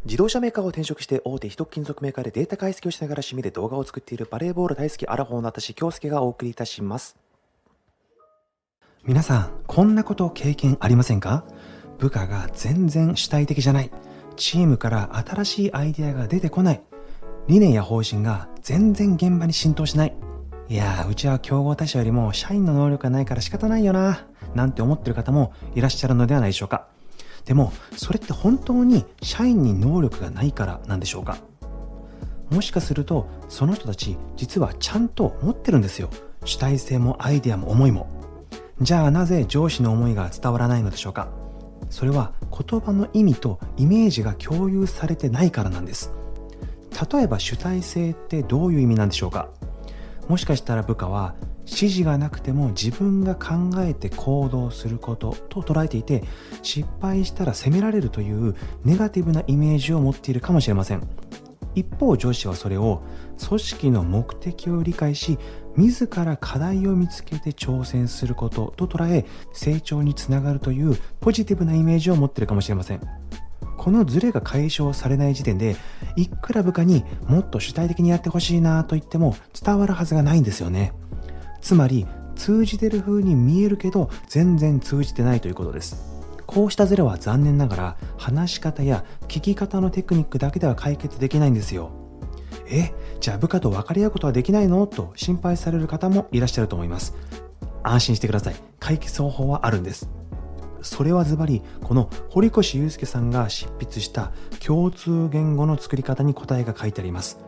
自動車メーカーを転職して大手一金属メーカーでデータ解析をしながら趣味で動画を作っているバレーボール大好きアラフォーの私京介がお送りいたします。皆さんこんなこと経験ありませんか？部下が全然主体的じゃない、チームから新しいアイデアが出てこない、理念や方針が全然現場に浸透しない、いやーうちは競合他社よりも社員の能力がないから仕方ないよななんて思ってる方もいらっしゃるのではないでしょうか。でもそれって本当に社員に能力がないからなんでしょうか。もしかするとその人たち実はちゃんと持ってるんですよ。主体性もアイデアも思いも。じゃあなぜ上司の思いが伝わらないのでしょうか。それは言葉の意味とイメージが共有されてないからなんです。例えば主体性ってどういう意味なんでしょうか。もしかしたら部下は指示がなくても自分が考えて行動することと捉えていて、失敗したら責められるというネガティブなイメージを持っているかもしれません。一方上司はそれを組織の目的を理解し、自ら課題を見つけて挑戦することと捉え、成長につながるというポジティブなイメージを持っているかもしれません。このズレが解消されない時点で、いくら部下にもっと主体的にやってほしいなと言っても伝わるはずがないんですよね。つまり通じてる風に見えるけど全然通じてないということです。こうしたズレは残念ながら話し方や聞き方のテクニックだけでは解決できないんですよ。じゃあ部下と分かり合うことはできないのと心配される方もいらっしゃると思います。安心してください。解決方法はあるんです。それはズバリこの堀越祐介さんが執筆した共通言語の作り方に答えが書いてあります。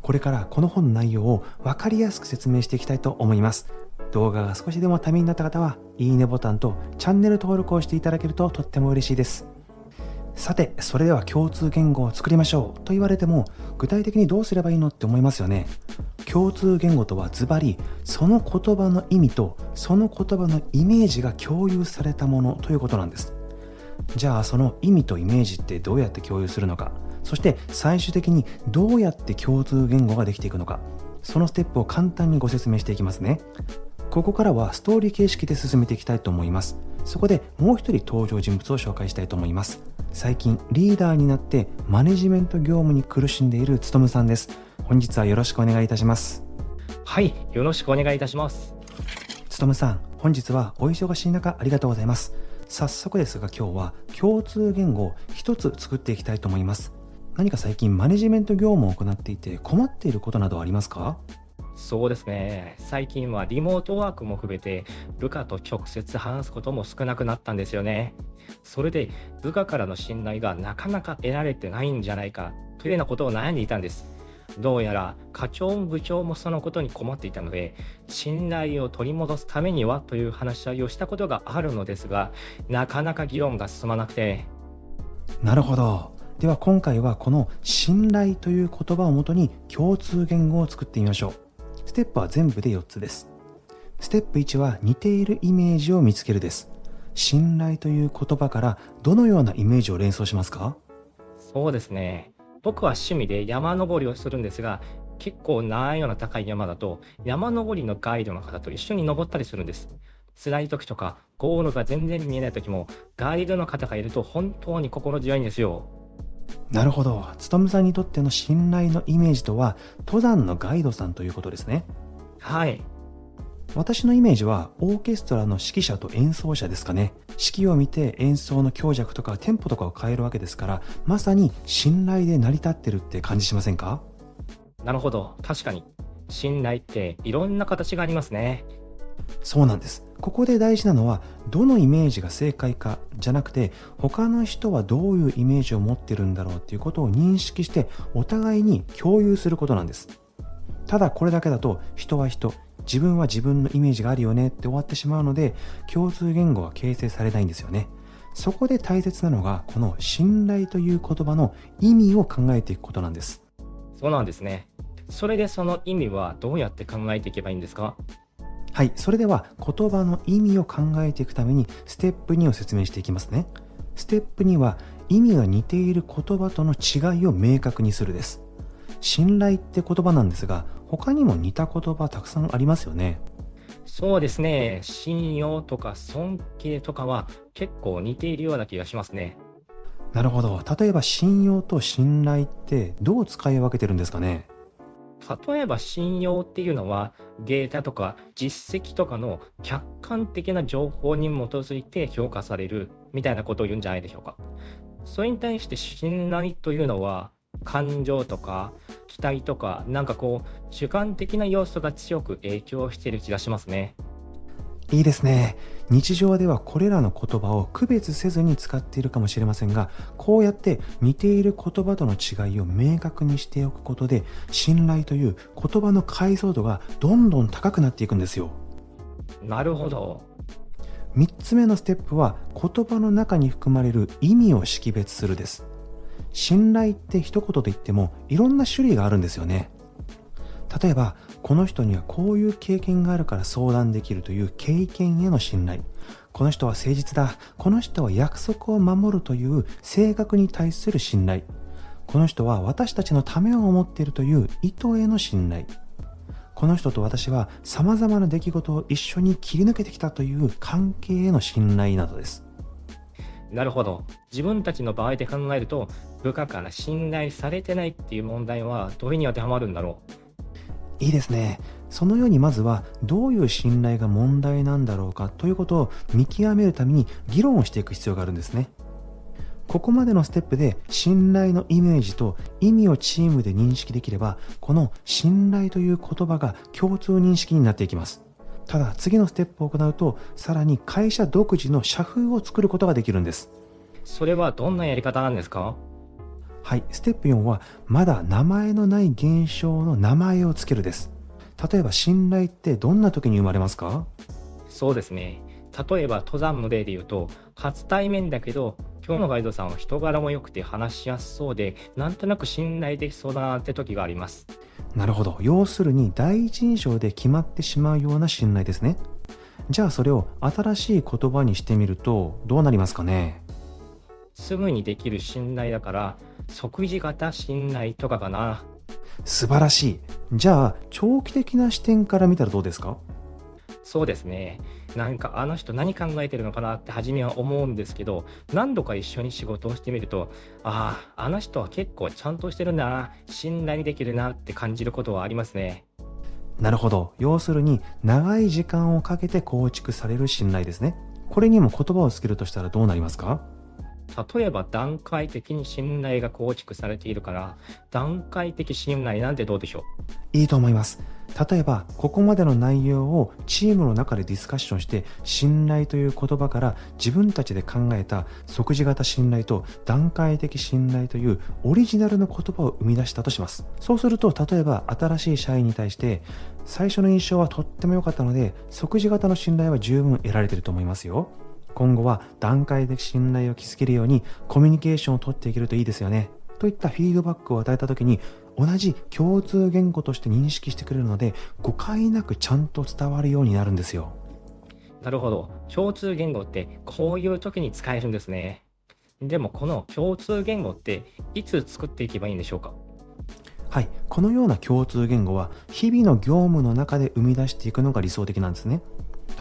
これからこの本の内容を分かりやすく説明していきたいと思います。動画が少しでもためになった方はいいねボタンとチャンネル登録をしていただけるととっても嬉しいです。さて、それでは共通言語を作りましょうと言われても具体的にどうすればいいのって思いますよね。共通言語とはズバリその言葉の意味とその言葉のイメージが共有されたものということなんです。じゃあその意味とイメージってどうやって共有するのか、そして最終的にどうやって共通言語ができていくのか、そのステップを簡単にご説明していきますね。ここからはストーリー形式で進めていきたいと思います。そこでもう一人登場人物を紹介したいと思います。最近リーダーになってマネジメント業務に苦しんでいるつとむさんです。本日はよろしくお願いいたします。はい、よろしくお願いいたします。つとむさん、本日はお忙しい中ありがとうございます。早速ですが今日は共通言語を一つ作っていきたいと思います。何か最近マネジメント業務を行っていて困っていることなどありますか？そうですね。最近はリモートワークも含めて、部下と直接話すことも少なくなったんですよね。それで、部下からの信頼がなかなか得られてないんじゃないか、というようなことを悩んでいたんです。どうやら課長も部長もそのことに困っていたので、信頼を取り戻すためにはという話し合いをしたことがあるのですが、なかなか議論が進まなくて。なるほど。では今回はこの信頼という言葉をもとに共通言語を作ってみましょう。ステップは全部で4つです。ステップ1は似ているイメージを見つけるです。信頼という言葉からどのようなイメージを連想しますか？そうですね。僕は趣味で山登りをするんですが、結構難易度の高い山だと、山登りのガイドの方と一緒に登ったりするんです。辛い時とか、ゴールが全然見えない時も、ガイドの方がいると本当に心強いんですよ。なるほど。つとむさんにとっての信頼のイメージとは登山のガイドさんということですね。はい。私のイメージはオーケストラの指揮者と演奏者ですかね。指揮を見て演奏の強弱とかテンポとかを変えるわけですから、まさに信頼で成り立ってるって感じしませんか？なるほど。確かに。信頼っていろんな形がありますね。そうなんです。ここで大事なのはどのイメージが正解かじゃなくて、他の人はどういうイメージを持ってるんだろうっていうことを認識してお互いに共有することなんです。ただこれだけだと人は人、自分は自分のイメージがあるよねって終わってしまうので、共通言語は形成されないんですよね。そこで大切なのがこの信頼という言葉の意味を考えていくことなんです。そうなんですね。それでその意味はどうやって考えていけばいいんですか？はい、それでは言葉の意味を考えていくためにステップ2を説明していきますね。ステップ2は意味が似ている言葉との違いを明確にするです。信頼って言葉なんですが、他にも似た言葉たくさんありますよね。そうですね。信用とか尊敬とかは結構似ているような気がしますね。なるほど。例えば信用と信頼ってどう使い分けてるんですかね？例えば信用っていうのはデータとか実績とかの客観的な情報に基づいて評価されるみたいなことを言うんじゃないでしょうか。それに対して信頼というのは感情とか期待とか主観的な要素が強く影響している気がしますね。いいですね。日常ではこれらの言葉を区別せずに使っているかもしれませんが、こうやって似ている言葉との違いを明確にしておくことで、信頼という言葉の解像度がどんどん高くなっていくんですよ。なるほど。3つ目のステップは、言葉の中に含まれる意味を識別するです。信頼って一言で言ってもいろんな種類があるんですよね。例えば、この人にはこういう経験があるから相談できるという経験への信頼。この人は誠実だ。この人は約束を守るという性格に対する信頼。この人は私たちのためを思っているという意図への信頼。この人と私は様々な出来事を一緒に切り抜けてきたという関係への信頼などです。なるほど。自分たちの場合で考えると、部下から信頼されてないっていう問題はどれに当てはまるんだろいいですね。そのようにまずはどういう信頼が問題なんだろうかということを見極めるために議論をしていく必要があるんですね。ここまでのステップで信頼のイメージと意味をチームで認識できれば、この信頼という言葉が共通認識になっていきます。ただ次のステップを行うと、さらに会社独自の社風を作ることができるんです。う。それはどんなやり方なんですか？はい、ステップ4はまだ名前のない現象の名前をつけるです。例えば信頼ってどんな時に生まれますか？そうですね。例えば登山の例で言うと、初対面だけど、今日のガイドさんは人柄も良くて話しやすそうで、なんとなく信頼できそうだなって時があります。なるほど。要するに第一印象で決まってしまうような信頼ですね。じゃあそれを新しい言葉にしてみるとどうなりますかね？すぐにできる信頼だから、即時型信頼とかかな。素晴らしい。じゃあ長期的な視点から見たらどうですか？そうですね。あの人何考えてるのかなって初めは思うんですけど、何度か一緒に仕事をしてみると、ああ、あの人は結構ちゃんとしてるな、信頼できるなって感じることはありますね。なるほど。要するに長い時間をかけて構築される信頼ですね。これにも言葉をつけるとしたらどうなりますか？例えば段階的に信頼が構築されているから、段階的信頼なんてどうでしょいいと思います。例えば、ここまでの内容をチームの中でディスカッションして、信頼という言葉から自分たちで考えた即時型信頼と段階的信頼というオリジナルの言葉を生み出したとします。そうすると、例えば新しい社員に対して、最初の印象はとっても良かったので、即時型の信頼は十分得られていると思いますよ。今後は段階的信頼を築けるようにコミュニケーションを取っていけるといいですよね。といったフィードバックを与えたときに、同じ共通言語として認識してくれるので、誤解なくちゃんと伝わるようになるんですよ。う？なるほど。共通言語ってこういう時に使えるんですね。でもこの共通言語っていつ作っていけばいいんでしょうか？はい。このような共通言語は日々の業務の中で生み出していくのが理想的なんですね。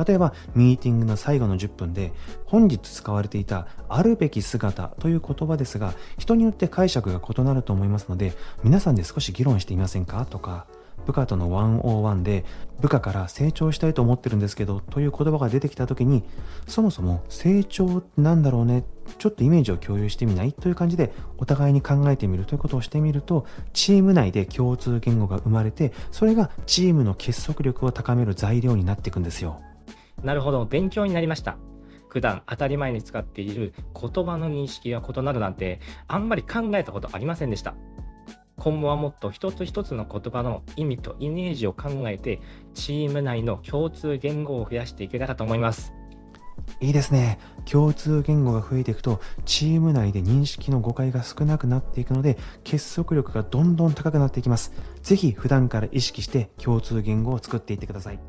例えば、ミーティングの最後の10分で、本日使われていたあるべき姿という言葉ですが、人によって解釈が異なると思いますので、皆さんで少し議論してみませんかとか、部下との101で、部下から成長したいと思ってるんですけど、という言葉が出てきたときに、そもそも成長ってなんだろうね、ちょっとイメージを共有してみないという感じで、お互いに考えてみるということをしてみると、チーム内で共通言語が生まれて、それがチームの結束力を高める材料になっていくんですよ。なるほど、勉強になりました。普段当たり前に使っている言葉の認識が異なるなんてあんまり考えたことありませんでした。今後はもっと一つ一つの言葉の意味とイメージを考えてチーム内の共通言語を増やしていけたらと思います。いいですね。共通言語が増えていくと、チーム内で認識の誤解が少なくなっていくので、結束力がどんどん高くなっていきます。ぜひ普段から意識して共通言語を作っていってください。